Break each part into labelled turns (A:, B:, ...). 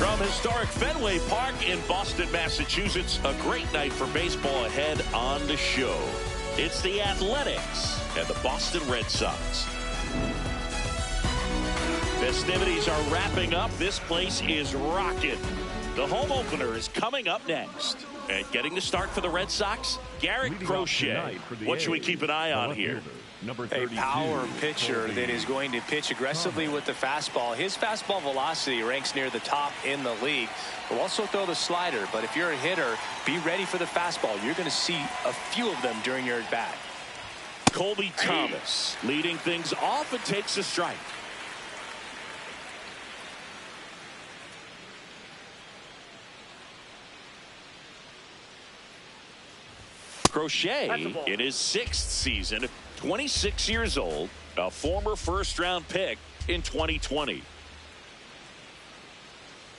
A: From historic Fenway Park in Boston, Massachusetts, a great night for baseball ahead on the show. It's the Athletics and the Boston Red Sox. Festivities are wrapping up. This place is rocking. The home opener is coming up next. And getting the start for the Red Sox, Garrett Crochet. What should we keep an eye on here?
B: A power pitcher that is going to pitch aggressively with the fastball. His fastball velocity ranks near the top in the league. Will also throw the slider, but if you're a hitter, be ready for the fastball. You're going to see a few of them during your at-bat.
A: Colby Thomas leading things off and takes a strike. Crochet in his 6th season, 26 years old, a former first-round pick in 2020.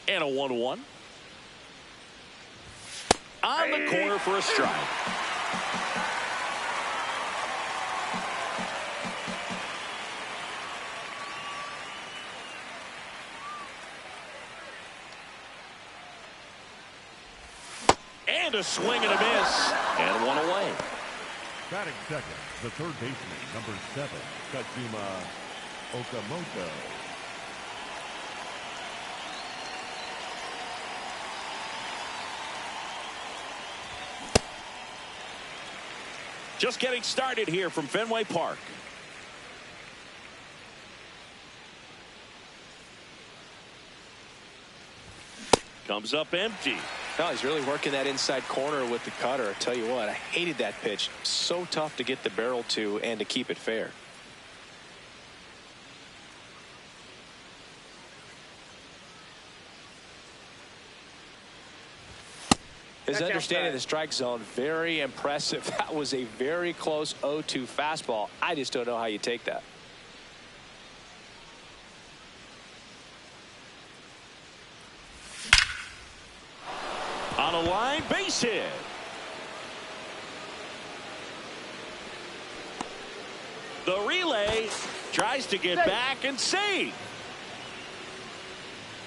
A: And a 1-1. On the corner for a strike. And a swing and a miss. And one away.
C: Batting second, the third baseman, number 7, Kazuma Okamoto.
A: Just getting started here from Fenway Park. Comes up empty.
B: No, he's really working that inside corner with the cutter. I tell you what, I hated that pitch. So tough to get the barrel to and to keep it fair. His understanding of the strike zone, very impressive. That was a very close 0-2 fastball. I just don't know how you take that.
A: On a line, base hit. The relay tries to get back and save.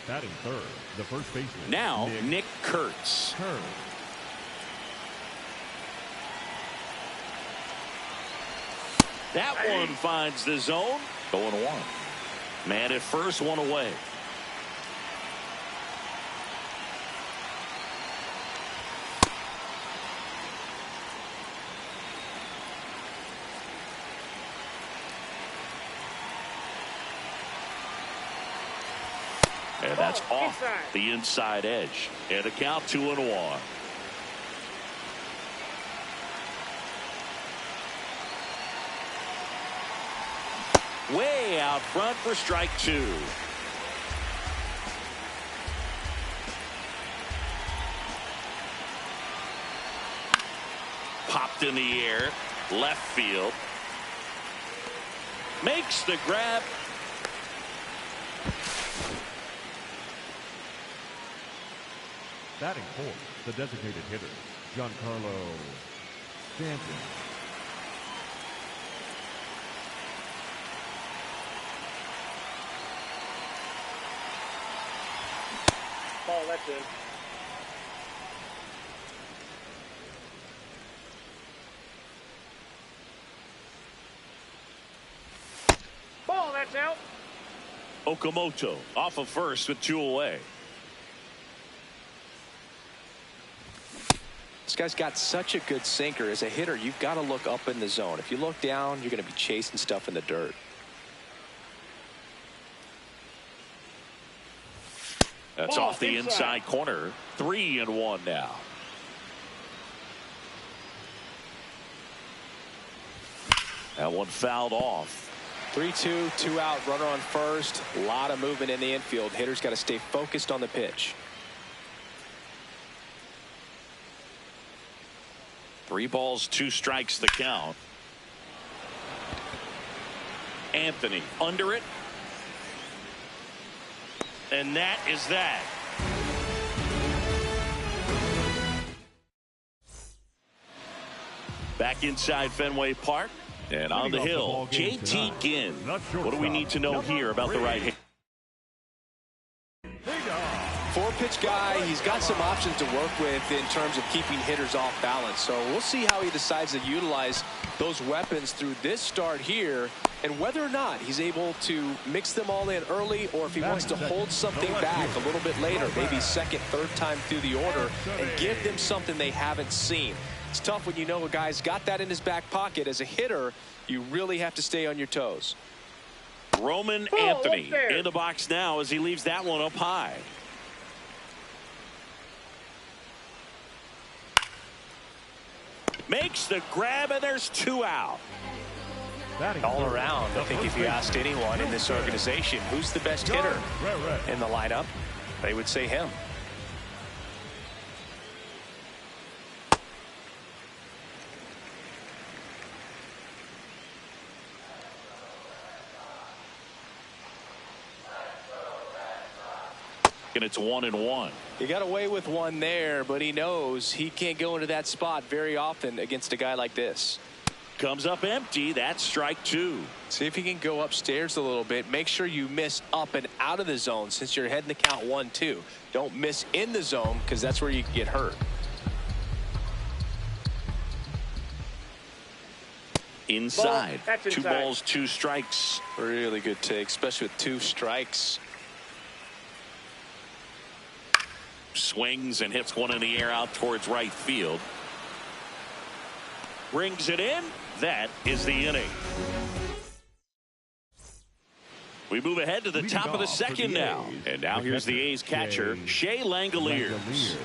C: Batting third, the first baseman.
A: Now, Nick Kurtz. That one finds the zone. 0-1. Man at first, one away. And that's off the inside edge. And the count 2-1. Way out front for strike 2. Popped in the air. Left field. Makes the grab.
C: Batting fourth, the designated hitter, Giancarlo Stanton.
D: Ball, that's in.
A: Okamoto off of first with 2 away.
B: This guy's got such a good sinker. As a hitter, you've got to look up in the zone. If you look down, you're going to be chasing stuff in the dirt.
A: That's off the inside corner. 3-1 now. That one fouled off.
B: 3-2, 2 out, runner on first. A lot of movement in the infield. Hitter's got to stay focused on the pitch.
A: 3 balls, 2 strikes the count. Anthony under it. And that is that. Back inside Fenway Park. And on the hill, JT Ginn. What do we need to know here about the right hand?
B: 4-pitch guy. He's got some options to work with in terms of keeping hitters off balance. So we'll see how he decides to utilize those weapons through this start here, and whether or not he's able to mix them all in early, or if he wants to hold something back a little bit later, maybe second, third time through the order, and give them something they haven't seen. It's tough when you know a guy's got that in his back pocket. As a hitter, you really have to stay on your toes.
A: Roman Anthony in the box now as he leaves that one up high. Makes the grab, and there's 2 out.
B: All around, I think if you asked anyone in this organization who's the best hitter in the lineup, they would say him.
A: And it's 1-1.
B: He got away with one there, but he knows he can't go into that spot very often against a guy like this.
A: Comes up empty. That's strike 2.
B: See if he can go upstairs a little bit. Make sure you miss up and out of the zone since you're heading to count 1-2. Don't miss in the zone, because that's where you can get hurt.
A: Inside. 2 balls, 2 strikes.
B: Really good take, especially with 2 strikes.
A: Swings and hits one in the air out towards right field. Brings it in. That is the inning. We move ahead to the top of the second now. And now here's the A's catcher, Shea Langoliers.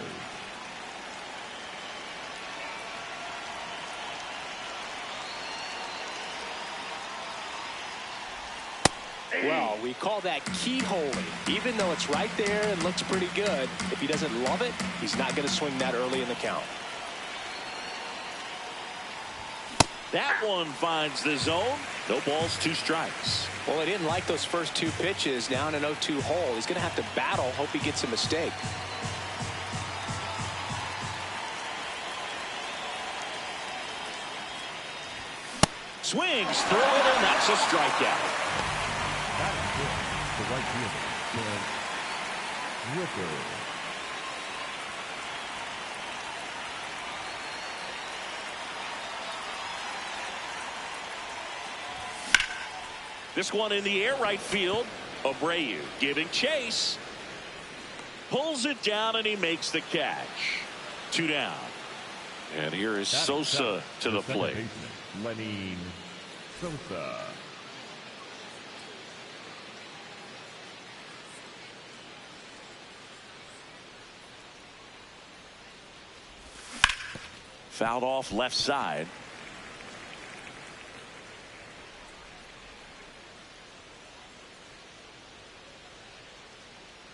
B: Well, we call that keyholing. Even though it's right there and looks pretty good, if he doesn't love it, he's not going to swing that early in the count.
A: That one finds the zone. No balls, 2 strikes.
B: Well, he didn't like those first 2 pitches. Now in an 0-2 hole, he's going to have to battle, hope he gets a mistake.
A: Swings through it, and that's a strikeout.
C: The right fielder, Ripper.
A: This one in the air right field. Abreu giving chase. Pulls it down, and he makes the catch. 2 down. And here is Sosa to the plate.
C: Lenny Sosa.
A: Fouled off left side.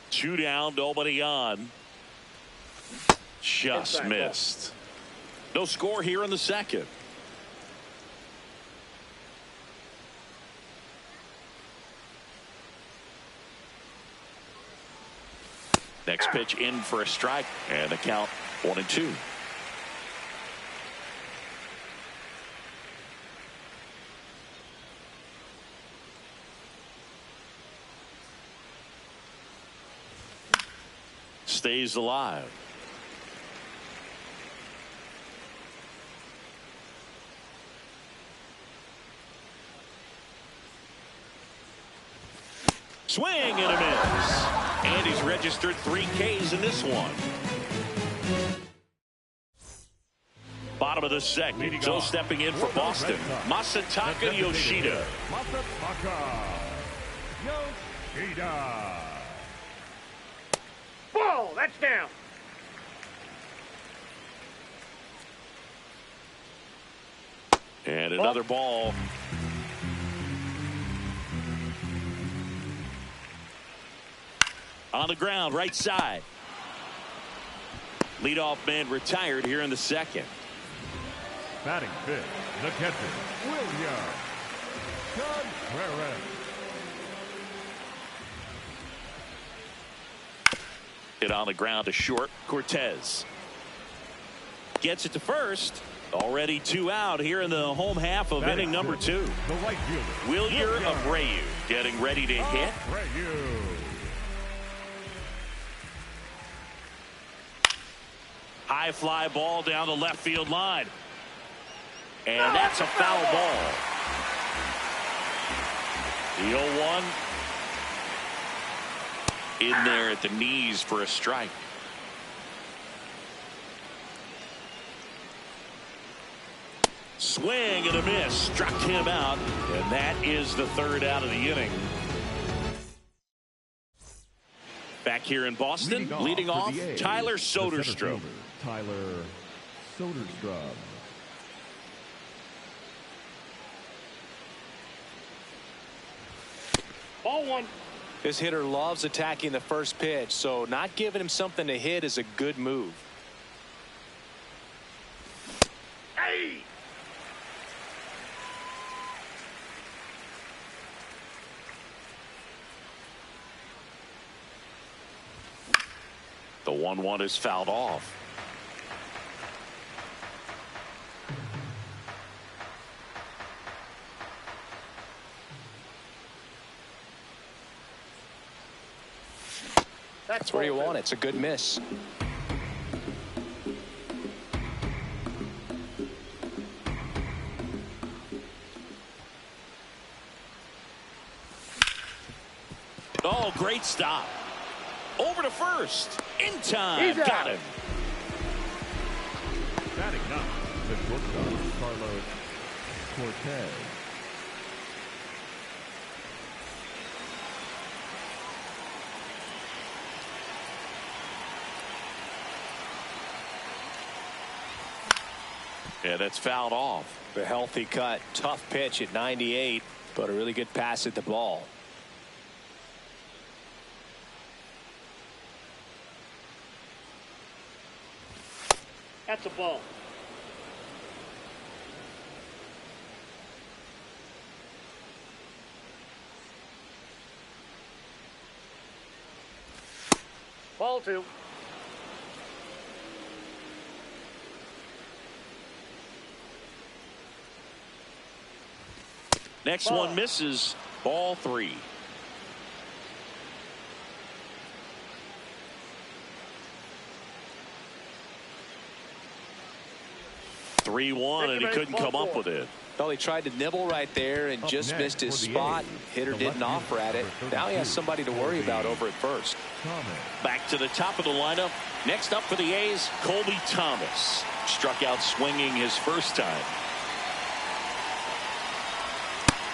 A: Two down, nobody on. Just missed. No score here in the second. Next pitch in for a strike, and the count 1-2. Stays alive. Swing and a miss. And he's registered 3 Ks in this one. Bottom of the second. So stepping in for Boston, Masataka Yoshida.
D: Ball, that's down.
A: And another ball. On the ground, right side. Leadoff man retired here in the second.
C: Batting fifth, the catcher, William Contreras.
A: Hit on the ground to short. Cortez gets it to first. Already 2 out here in the home half of inning number 2.
C: The right fielder,
A: Wilyer Abreu getting ready to hit. High fly ball down the left field line. And that's a foul ball. The 0-1 in there at the knees for a strike. Swing and a miss. Struck him out. And that is the 3rd out of the inning. Back here in Boston, leading off Tyler Soderstrom.
C: Tyler Soderstrom.
D: Ball 1.
B: This hitter loves attacking the first pitch, so not giving him something to hit is a good move.
D: Hey!
A: The 1-1 is fouled off.
B: That's where you want it. It's a good miss.
A: Oh, great stop. Over to first. In time.
D: He's out.
A: Got him.
C: Batting ninth, the shortstop, Carlos Cortez.
A: Yeah, that's fouled off.
B: A healthy cut. Tough pitch at 98, but a really good pass at the ball.
D: That's a ball. Ball 2.
A: Next one misses. Ball 3. (3-1) and he couldn't come up with it.
B: Well, he tried to nibble right there and just missed his spot. Hitter didn't offer at it. Now he has somebody to worry about over at first.
A: Back to the top of the lineup. Next up for the A's, Colby Thomas. Struck out swinging his first time.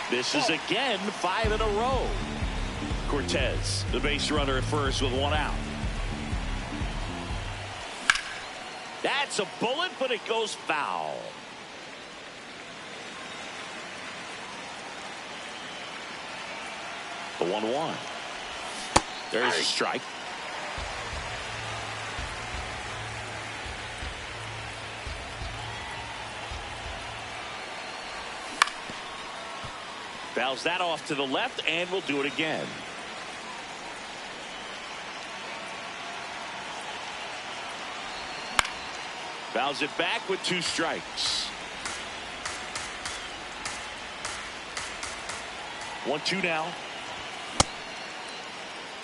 A: This is again 5 in a row. Cortez, the base runner at first with 1 out. That's a bullet, but it goes foul. The 1-1. There's a strike. Fouls that off to the left, and we'll do it again. Fouls it back with 2 strikes. 1-2 now.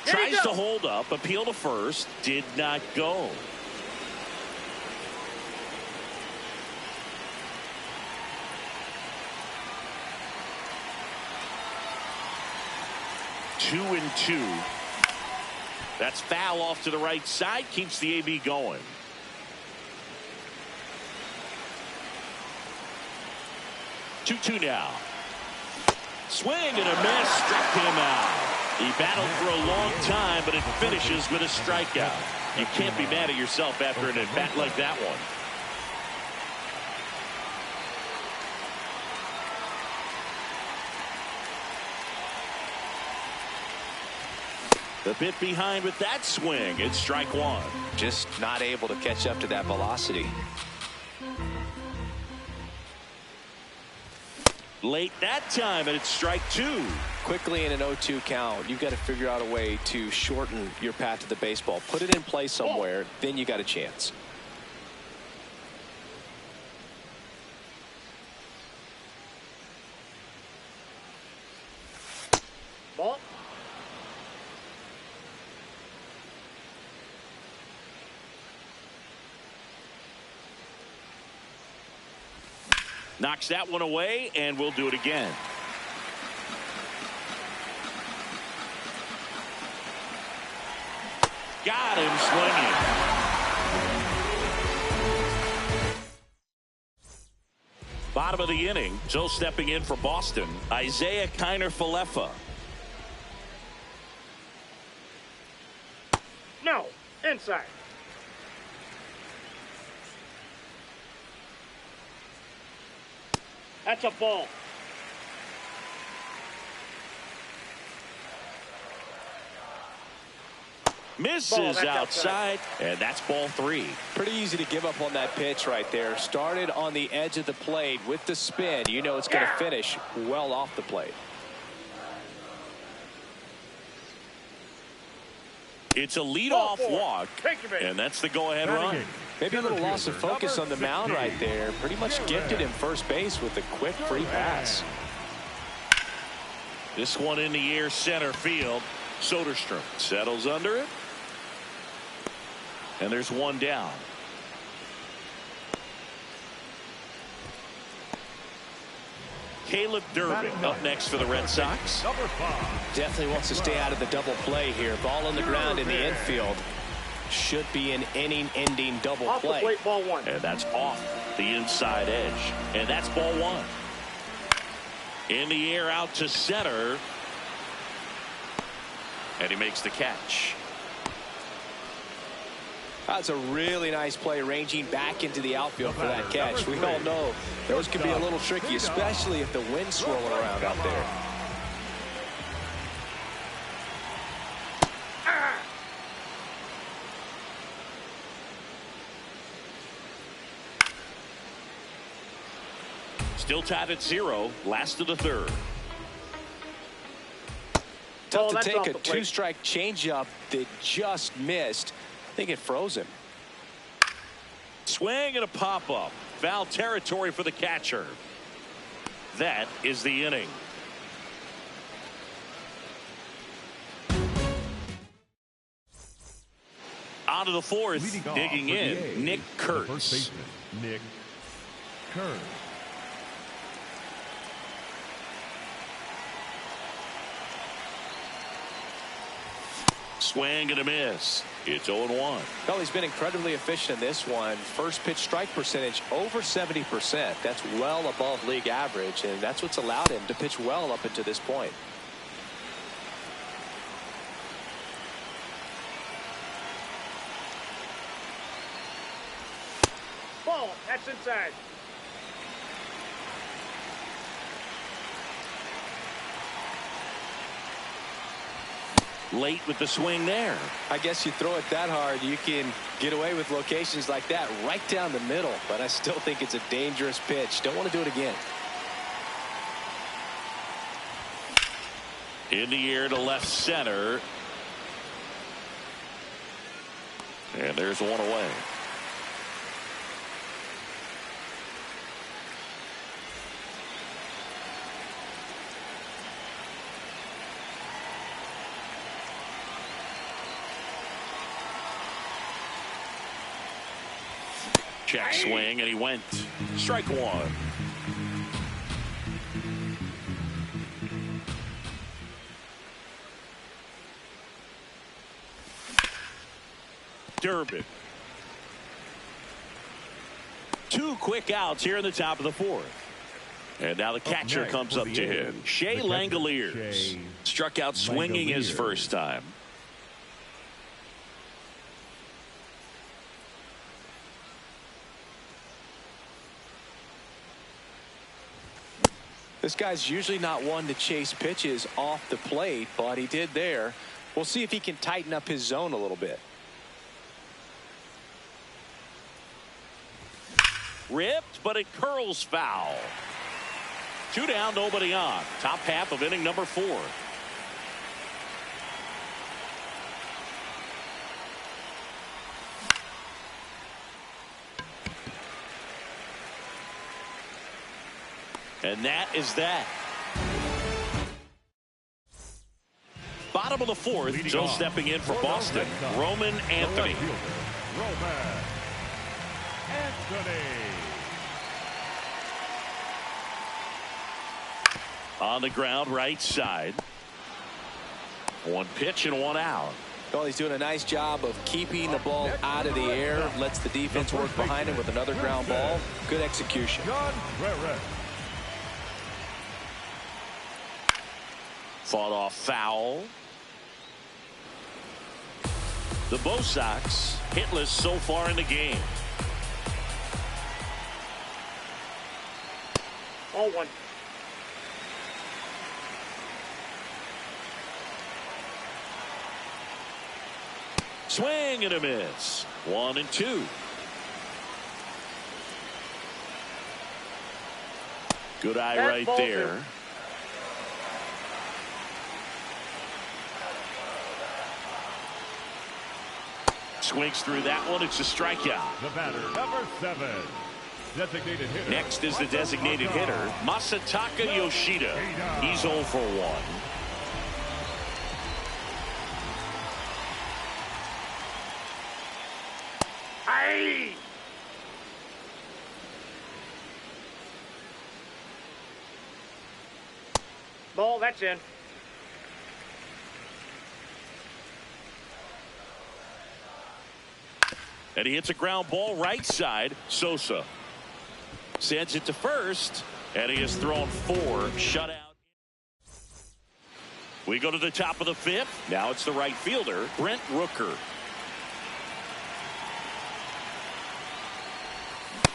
A: Tries to hold up, appeal to first, did not go. 2-2. That's foul off to the right side. Keeps the AB going. Two now. Swing and a miss. Struck him out. He battled for a long time, but it finishes with a strikeout. You can't be mad at yourself after an at-bat like that one. A bit behind with that swing. It's strike one.
B: Just not able to catch up to that velocity.
A: Late that time, and it's strike two.
B: Quickly in an 0-2 count, you've got to figure out a way to shorten your path to the baseball. Put it in play somewhere, then you got a chance.
D: Ball.
A: Knocks that one away, and we'll do it again. Got him swinging. Bottom of the inning, so stepping in for Boston, Isaiah Kiner-Falefa.
D: No. Inside. That's a ball.
A: Misses outside, and that's ball three.
B: Pretty easy to give up on that pitch right there. Started on the edge of the plate with the spin. You know it's going to finish well off the plate.
A: It's a leadoff walk, and that's the go-ahead run.
B: Maybe a little loss of focus on the mound right there. Pretty much gifted him first base with a quick free pass.
A: This one in the air, center field. Soderstrom settles under it. And there's one down. Caleb Durbin up next for the Red Sox.
B: Definitely wants to stay out of the double play here. Ball on the ground in the infield. Should be an inning-ending double
D: Off
B: play.
D: the plate, ball one.
A: And that's off the inside edge. And that's ball one. In the air out to center. And he makes the catch.
B: That's a really nice play, ranging back into the outfield for that catch. We all know those can be a little tricky, especially if the wind's swirling around out there.
A: Still tied at 0. Last of the third.
B: Tough to take a two-strike changeup that just missed. I think it froze him.
A: Swing and a pop-up. Foul territory for the catcher. That is the inning. On to the fourth. Digging in, Nick Kurtz.
C: First baseman, Nick Kurtz.
A: Swing and a miss. It's 0-1.
B: Well, he's been incredibly efficient in this one. First pitch strike percentage over 70%. That's well above league average, and that's what's allowed him to pitch well up until this point.
D: Ball. That's inside.
A: Late with the swing there.
B: I guess you throw it that hard, you can get away with locations like that right down the middle. But I still think it's a dangerous pitch. Don't want to do it again.
A: In the air to left center. And there's one away. Check swing, and he went. Strike one. Durbin. 2 quick outs here in the top of the 4th. And now the catcher comes up to him. Shea Langoliers struck out swinging his first time.
B: This guy's usually not one to chase pitches off the plate, but he did there. We'll see if he can tighten up his zone a little bit.
A: Ripped, but it curls foul. 2 down, nobody on. Top half of inning number 4. And that is that. Bottom of the 4th, so stepping in for Boston, Roman Anthony.
C: Roman Anthony.
A: On the ground, right side. 1 pitch and 1 out.
B: Well, he's doing a nice job of keeping the ball out of the air. Lets the defense work behind him with another ground ball. Good execution.
A: Fought off foul. The Bo Sox hitless so far in the game.
D: 0-1.
A: Swing and a miss. 1-2. Good eye right there. Swings through that one. It's a strikeout.
C: The batter, number 7. Designated hitter.
A: Next is the designated hitter, Masataka Yoshida. He's 0 for 1.
D: Aye. Ball, that's in.
A: And he hits a ground ball right side. Sosa sends it to first, and he has thrown 4 shutout. We go to the top of the 5th. Now it's the right fielder, Brent Rooker.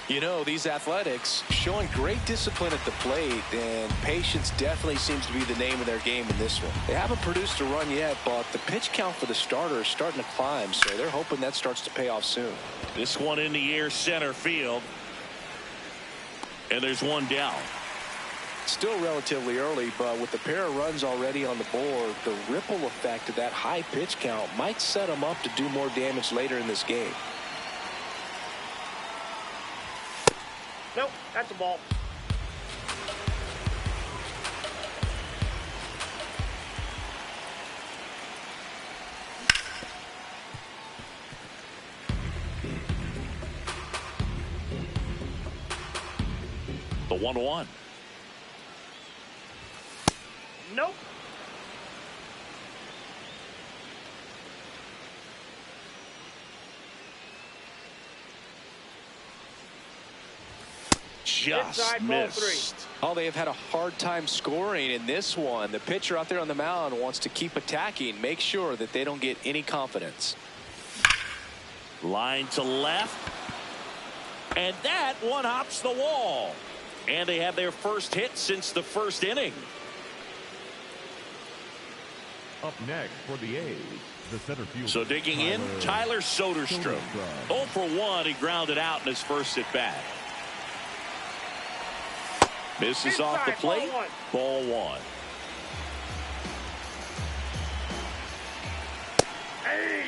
B: You know, these Athletics showing great discipline at the plate, and patience definitely seems to be the name of their game in this one. They haven't produced a run yet, but the pitch count for the starter is starting to climb, so they're hoping that starts to pay off soon.
A: This one in the air, center field. And there's 1 down.
B: Still relatively early, but with the pair of runs already on the board, the ripple effect of that high pitch count might set them up to do more damage later in this game.
D: Nope, that's a ball.
A: The 1-1.
D: Nope.
A: Just
D: Inside, ball 3.
A: missed.
B: Oh, they have had a hard time scoring in this one. The pitcher out there on the mound wants to keep attacking, make sure that they don't get any confidence.
A: Line to left. And that one hops the wall. And they have their first hit since the first inning.
C: Up next for the A's, the center fielder.
A: So digging in, Tyler Soderstrom. 0 for 1. He grounded out in his first at bat. Misses off the plate. Ball 1.
D: Hey.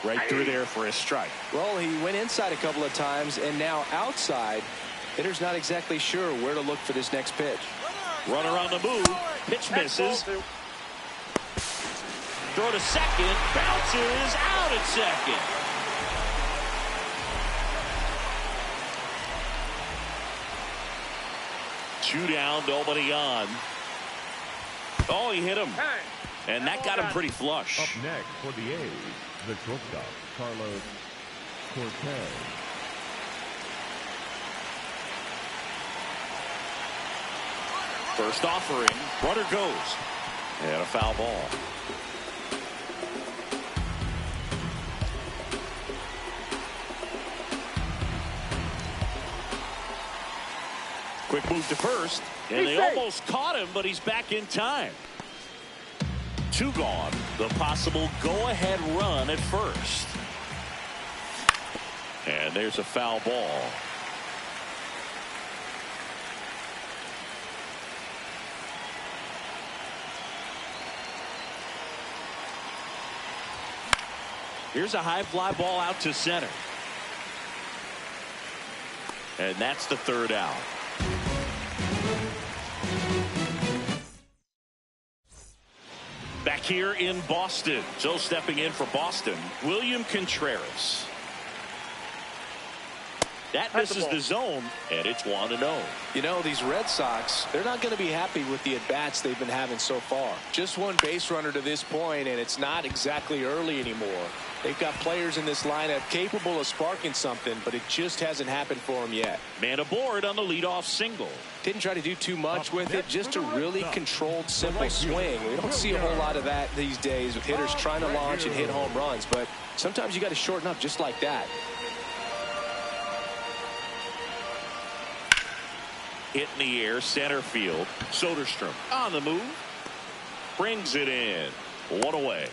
A: Right through there for a strike.
B: Well, he went inside a couple of times, and now outside. Hitter's not exactly sure where to look for this next pitch.
A: Runner on the move. Pitch misses. Throw to second. Bounces out at second. 2 down, nobody on. Oh, he hit him.
D: Time.
A: And that got him pretty flush.
C: Up next for the A's, the shortstop, Carlos Cortez.
A: First offering, runner goes. And a foul ball. Quick move to first. And they almost caught him, but he's back in time. 2 gone. The possible go-ahead run at first. And there's a foul ball. Here's a high fly ball out to center. And that's the 3rd out. Back here in Boston. So stepping in for Boston, William Contreras. That misses the zone, and it's 1-0.
B: You know, these Red Sox, they're not going to be happy with the at-bats they've been having so far. Just one base runner to this point, and it's not exactly early anymore. They've got players in this lineup capable of sparking something, but it just hasn't happened for them yet.
A: Man aboard on the leadoff single.
B: Didn't try to do too much with it, just a really controlled, simple swing. We don't see a whole lot of that these days with hitters trying to launch and hit home runs, but sometimes you got to shorten up just like that.
A: Hit in the air, center field. Soderstrom on the move. Brings it in. 1 away.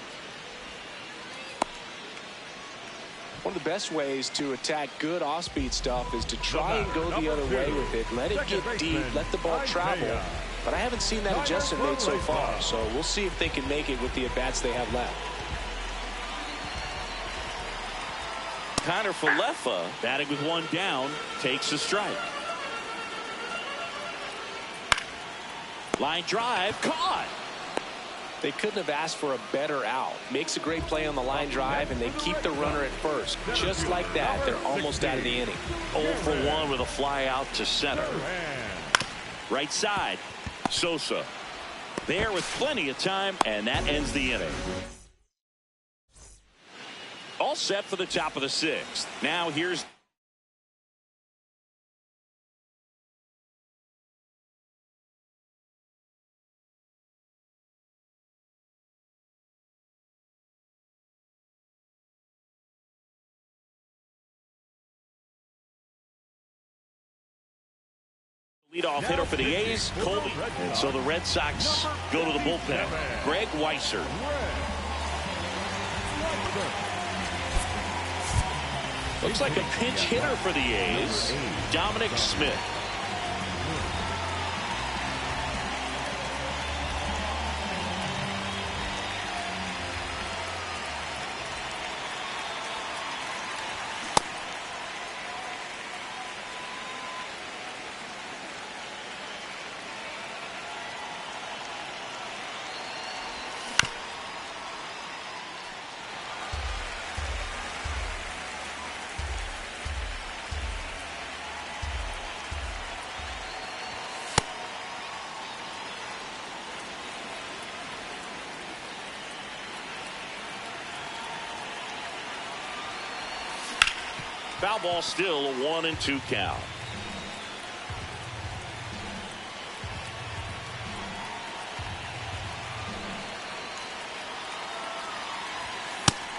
B: One of the best ways to attack good off-speed stuff is to try and go the other way with it. Let it get deep, let the ball travel. But I haven't seen that adjustment made so far, so we'll see if they can make it with the at-bats they have left.
A: Connor Falefa, batting with 1 down, takes a strike. Line drive, caught.
B: They couldn't have asked for a better out. Makes a great play on the line drive, and they keep the runner at first. Just like that, they're almost out of the inning.
A: 0 for 1 with a fly out to center. Right side, Sosa. There with plenty of time, and that ends the inning. All set for the top of the 6th. Now here's leadoff hitter for the A's, Colby. And so the Red Sox go to the bullpen. Greg Weisser. Looks like a pinch hitter for the A's, Dominic Smith. Foul ball, still a 1-2 count.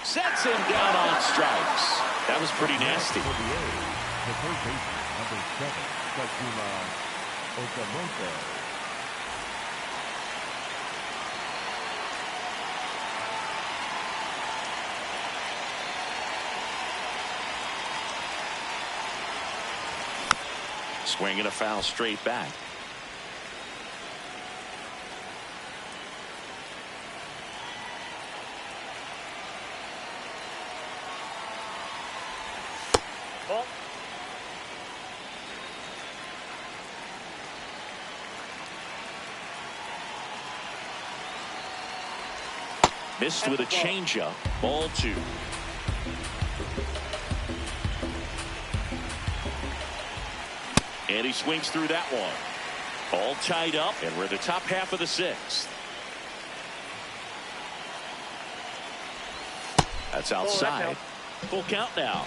A: Sets him down on strikes. That was pretty nasty.
C: For the A's, the third baseman, number 7, Okamoto.
A: Swinging a foul straight back.
D: Ball.
A: Missed with a changeup. Ball 2. And he swings through that one. All tied up, and we're in the top half of the sixth. That's outside. Full count now.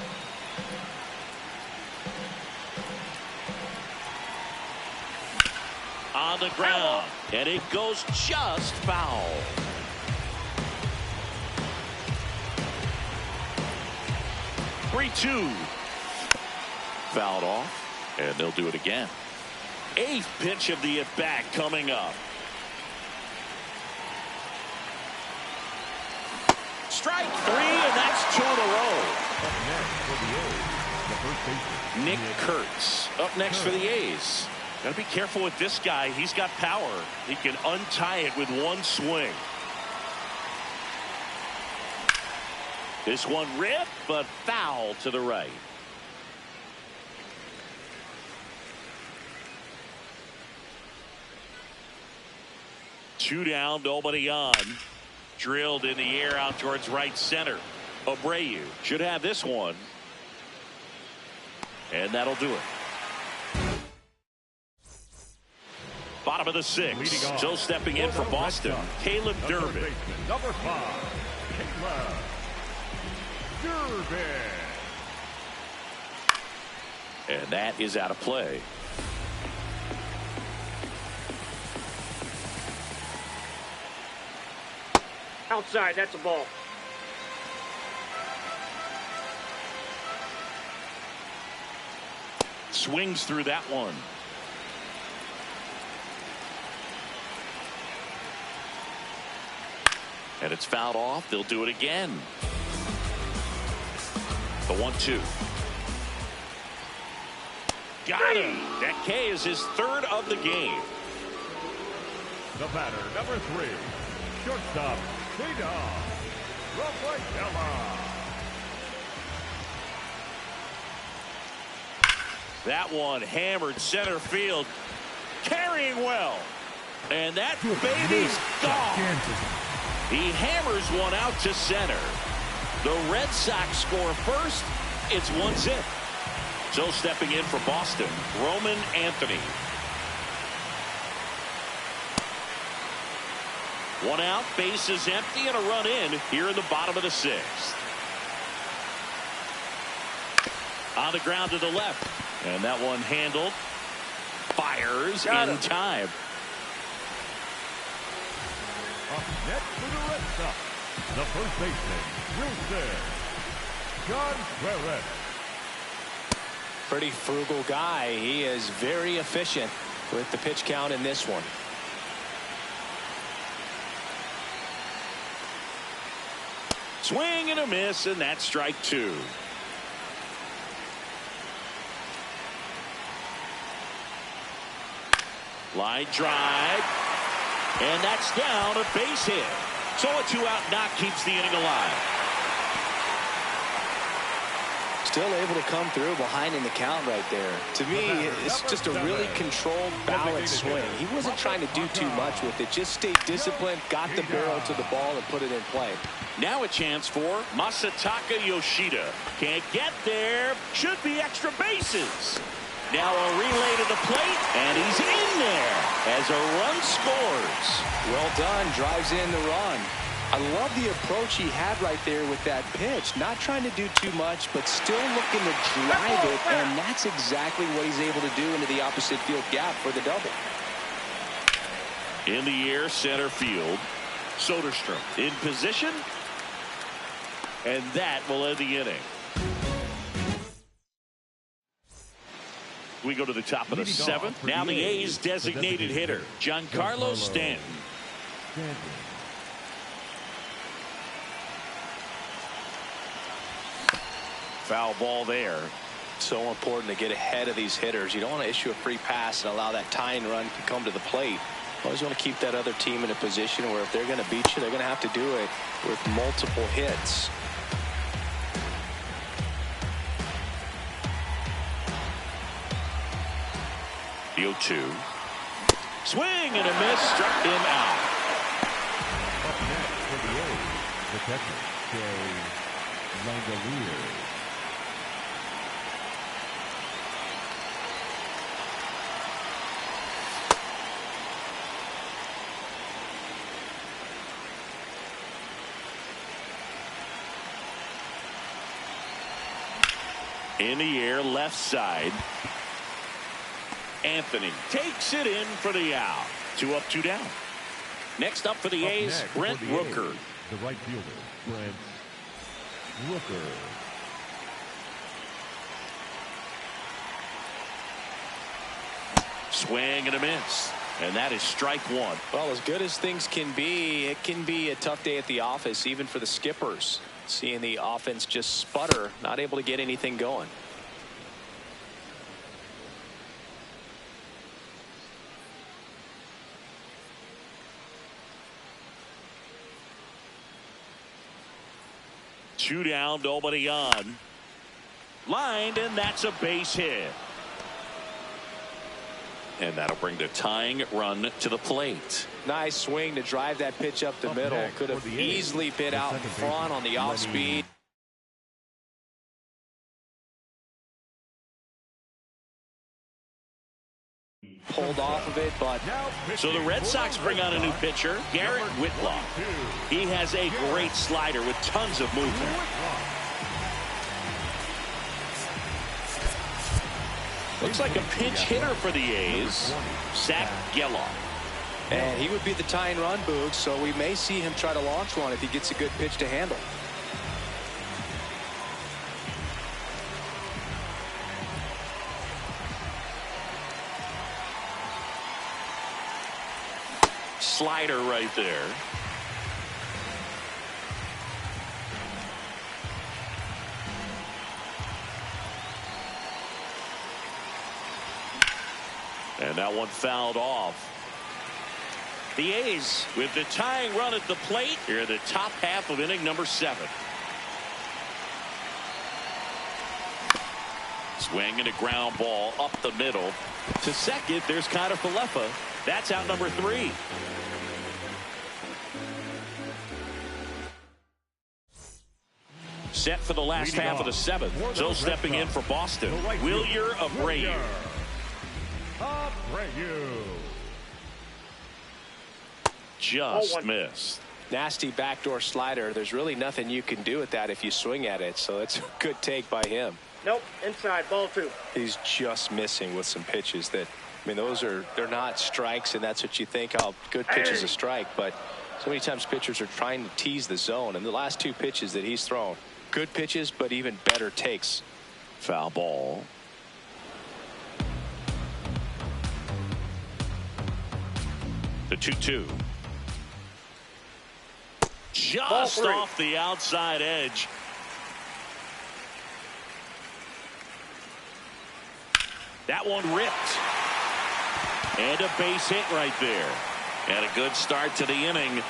A: On the ground, and it goes just foul. Three-two. Fouled off, and they'll do it again. Eighth pitch of the at-bat coming up. Strike three, and that's two in a row.
C: Up next for the A's, the first baseman,
A: Nick Kurtz up next for the A's. Got to be careful with this guy. He's got power. He can untie it with one swing. This one ripped, but foul to the right. Two down, nobody on. Drilled in the air out towards right center. Abreu should have this one. And that'll do it. Bottom of the sixth. So stepping in for Boston, Caleb Durbin.
C: Number 5, Caleb Durbin.
A: And that is out of play.
D: Outside, that's a ball.
A: Swings through that one. And it's fouled off. They'll do it again. The 1-2. Got him. That K is his third of the game.
C: The batter, number 3, shortstop, Rafaela.
A: That one hammered center field. Carrying well. And that baby's gone. He hammers one out to center. The Red Sox score first. It's 1-0. So stepping in for Boston, Roman Anthony. One out, base is empty, and a run in here in the bottom of the sixth. On the ground to the left. And that one handled. Fires in time.
C: Up next for the Red Sox, the first baseman, Wilson Contreras.
B: Pretty frugal guy. He is very efficient with the pitch count in this one.
A: Swing and a miss, and that's strike two. Line drive. And that's down, a base hit. So a 2-out knock keeps the inning alive.
B: Still able to come through behind in the count right there. To me, it's just a really controlled, balanced swing. He wasn't trying to do too much with it. Just stayed disciplined, got the barrel to the ball, and put it in play.
A: Now a chance for Masataka Yoshida. Can't get there. Should be extra bases. Now a relay to the plate, and he's in there as a run scores.
B: Well done. Drives in the run. I love the approach he had right there with that pitch. Not trying to do too much, but still looking to drive it, and that's exactly what he's able to do into the opposite field gap for the double.
A: In the air, center field. Soderstrom in position, and that will end the inning. We go to the top of the seventh. Now the A's designated hitter, Giancarlo Stanton. Foul ball there.
B: So important to get ahead of these hitters. You don't want to issue a free pass and allow that tying run to come to the plate. Always want to keep that other team in a position where if they're going to beat you, they're going to have to do it with multiple hits.
A: The 0-2. Swing and a miss. Struck him out.
C: Up next for the A's, the catcher, Jay Langolier.
A: In the air, left side. Anthony takes it in for the out. 2 up, 2 down. Next up for the A's, Brent Rooker.
C: The right fielder, Brent Rooker.
A: Swing and a miss. And that is strike 1.
B: Well, as good as things can be, it can be a tough day at the office, even for the skippers. Seeing the offense just sputter, not able to get anything going.
A: Two down, nobody on. Lined, and that's a base hit. And that'll bring the tying run to the plate.
B: Nice swing to drive that pitch up the middle. Could have easily been out in front on the off speed. Pulled off of it, but
A: so the Red Sox bring on a new pitcher, Garrett Whitlock. He has a great slider with tons of movement. Looks like a pinch hitter for the A's, Zach Geloff.
B: And he would be the tying run, Boog, so we may see him try to launch one if he gets a good pitch to handle.
A: Slider right there. And that one fouled off. The A's with the tying run at the plate here in the top half of inning number 7. Swing and a ground ball up the middle. To second, there's Connor Falefa. That's out number 3. Set for the last half of the 7th. So stepping in for Boston, Wilyer Abreu. Just missed.
B: Nasty backdoor slider. There's really nothing you can do with that if you swing at it. So it's a good take by him.
D: Nope, inside, ball 2.
B: He's just missing with some pitches that, I mean, they're not strikes, and that's what you think. Oh, good pitch is a strike, but so many times pitchers are trying to tease the zone. And the last 2 pitches that he's thrown, good pitches, but even better takes.
A: Foul ball. The 2-2. Just off the outside edge. That one ripped. And a base hit right there. And a good start to the inning.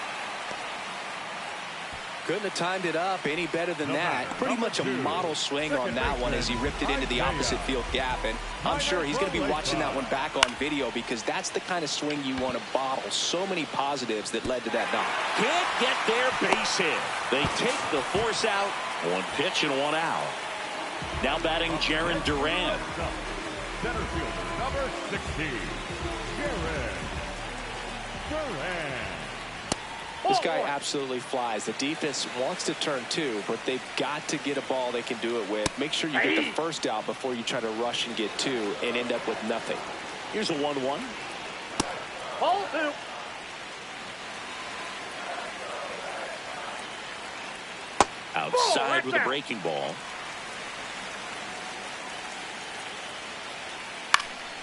B: Couldn't have timed it up any better than that. Pretty much a model swing on that one as he ripped it into the opposite field gap. And I'm sure he's going to be watching that one back on video because that's the kind of swing you want to bottle. So many positives that led to that knock.
A: Can't get their base hit. They take the force out. 1 pitch and 1 out. Now batting Jarren Duran.
C: Center fielder, number 16, Jarren Duran.
B: This guy absolutely flies. The defense wants to turn 2, but they've got to get a ball they can do it with. Make sure you get the first out before you try to rush and get 2 and end up with nothing.
A: Here's a 1-1.
D: Ball 2.
A: Outside with a breaking ball.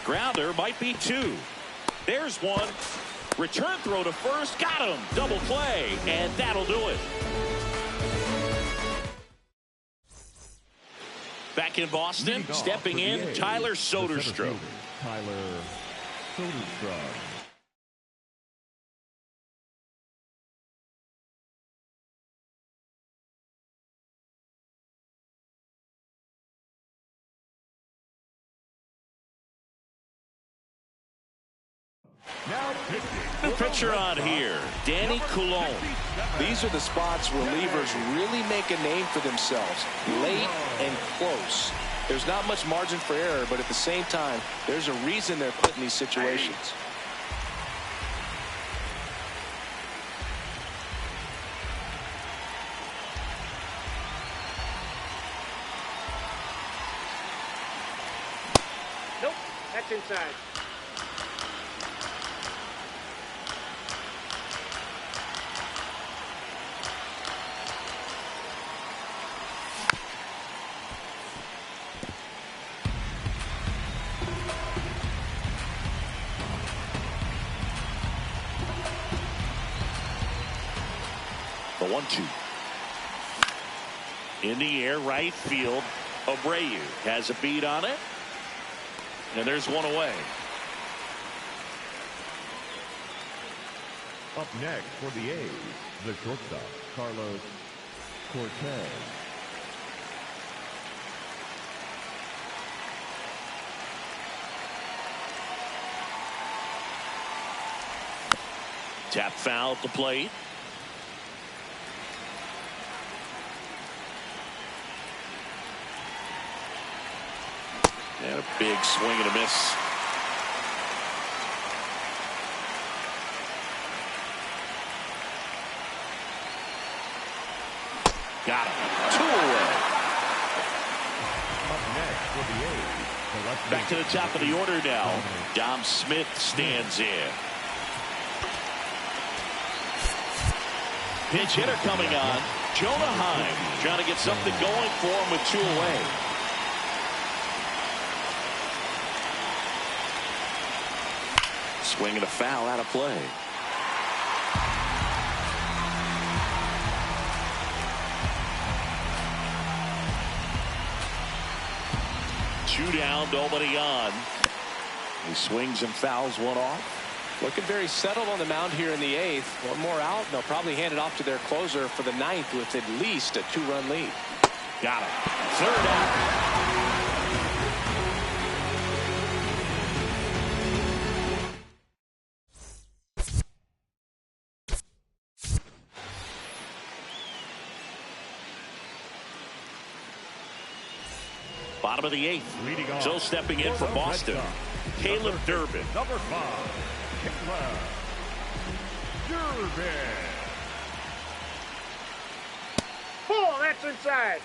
A: Grounder might be 2. There's 1. Return throw to first. Got him. Double play. And that'll do it. Back in Boston, stepping in, Tyler Soderstrom.
C: Tyler Soderstrom.
A: The pitcher on here, Danny Coulombe.
B: These are the spots relievers really make a name for themselves. Late and close. There's not much margin for error, but at the same time, there's a reason they're put in these situations.
D: That's inside.
A: The 1-2. In the air, right field. Abreu has a beat on it. And there's one away.
C: Up next for the A's, the shortstop, Carlos Cortez.
A: Tap foul at the plate. And a big swing and a miss. Got him. 2 away.
C: Up next for the A's, the left
A: Back to the top of the order now. Dom Smith stands in. Pinch hitter coming on. Jonah Heim trying to get something going for him with 2 away. Swing and a foul out of play. Two down, nobody on. He swings and fouls one off.
B: Looking very settled on the mound here in the 8th. One more out, and they'll probably hand it off to their closer for the 9th with at least a 2-run lead.
A: Got him. 3rd out. Bottom of the 8th. So stepping in for Boston, Caleb Durbin.
C: Number 5, Caleb Durbin.
D: Pull, that's inside.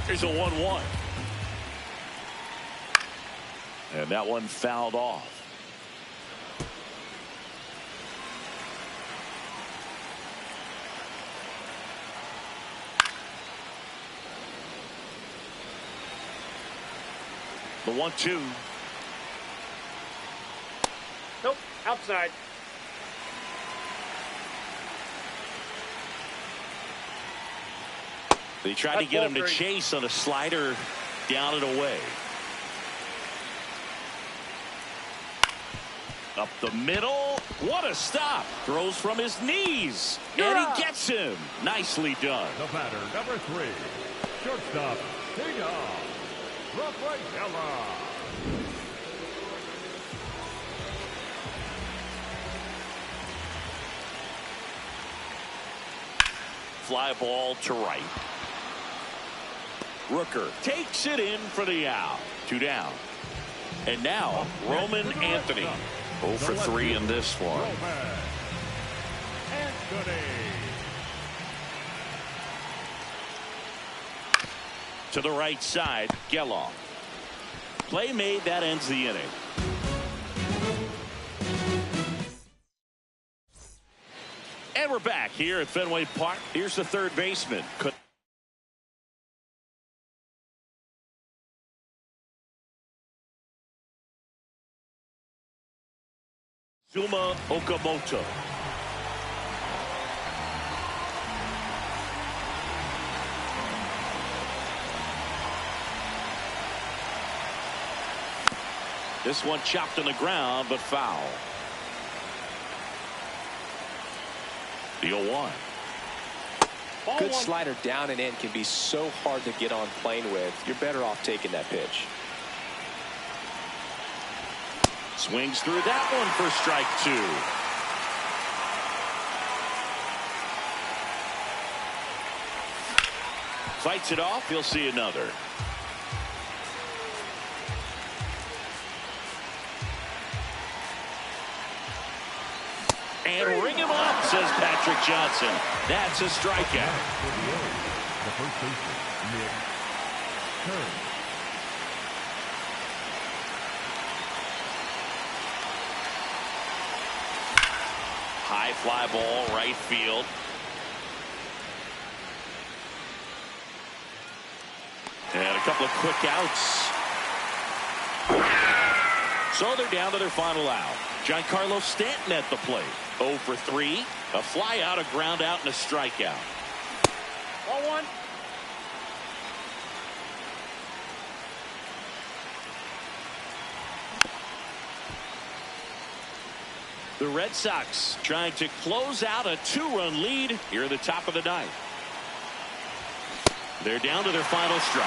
A: Here's a 1-1. And that one fouled off. The 1-2.
D: Nope, outside.
A: They tried to get him to chase on a slider down and away. Up the middle. What a stop. Throws from his knees. And he gets him. Nicely done.
C: The batter, number 3, shortstop, Rafaela.
A: Fly ball to right. Rooker takes it in for the out. 2 down. And now Roman Anthony. 0 for 3 in this one.
C: Anthony.
A: To the right side, Geloff. Play made, that ends the inning. And we're back here at Fenway Park. Here's the third baseman. Zuma Okamoto. This one chopped on the ground, but foul. The 0-1.
B: Good slider down and in can be so hard to get on plane with. You're better off taking that pitch.
A: Swings through that one for strike 2. Fights it off. He'll see another. And ring him off says Patrick Johnson. That's a strikeout.
C: For the A's, the first baseman, Nick Kern.
A: High fly ball, right field. And a couple of quick outs. So they're down to their final out. Giancarlo Stanton at the plate. 0 for 3. A fly out, a ground out, and a strikeout.
D: 0-1.
A: The Red Sox trying to close out a 2-run lead here at the top of the ninth. They're down to their final strike.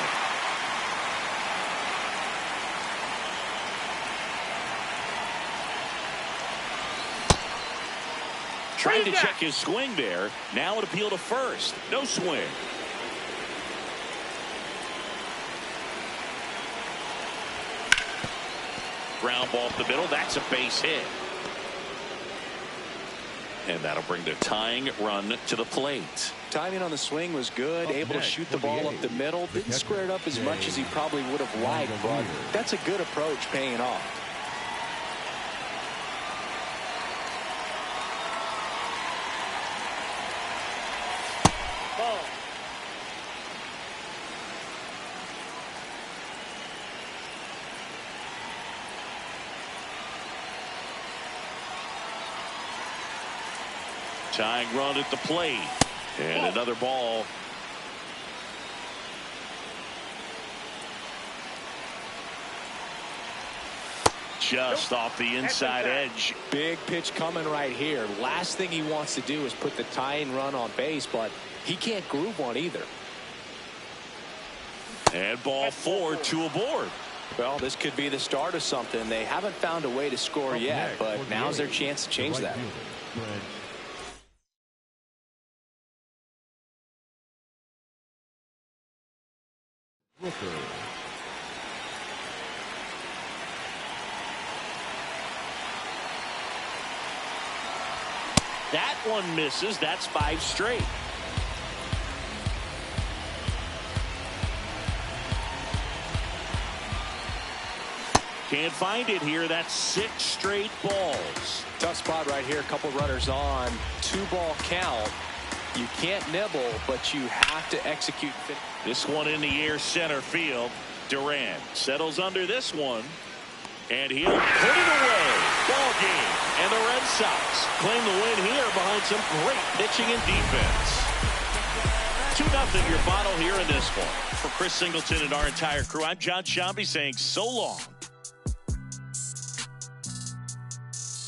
A: Trying to check his swing there. Now an appeal to first. No swing. Ground ball up the middle. That's a base hit. And that'll bring the tying run to the plate.
B: Timing on the swing was good. Able to shoot the ball up the middle. Didn't square it up as much as he probably would have liked, but that's a good approach paying off.
D: Ball.
A: Tying run at the plate. And another ball. Just off the inside edge.
B: Big pitch coming right here. Last thing he wants to do is put the tying run on base, but he can't groove one either.
A: And ball 4, 2 aboard.
B: Well, this could be the start of something. They haven't found a way to score yet, but now's their chance to change that.
A: That one misses. That's 5 straight. Can't find it here. That's 6 straight balls.
B: Tough spot right here. A couple runners on. 2-ball count. You can't nibble, but you have to execute.
A: This one in the air, center field. Durant settles under this one. And he'll put it away. Ball game. And the Red Sox claim the win here behind some great pitching and defense. 2-0 your final here in this one. For Chris Singleton and our entire crew, I'm John Shambi saying so long.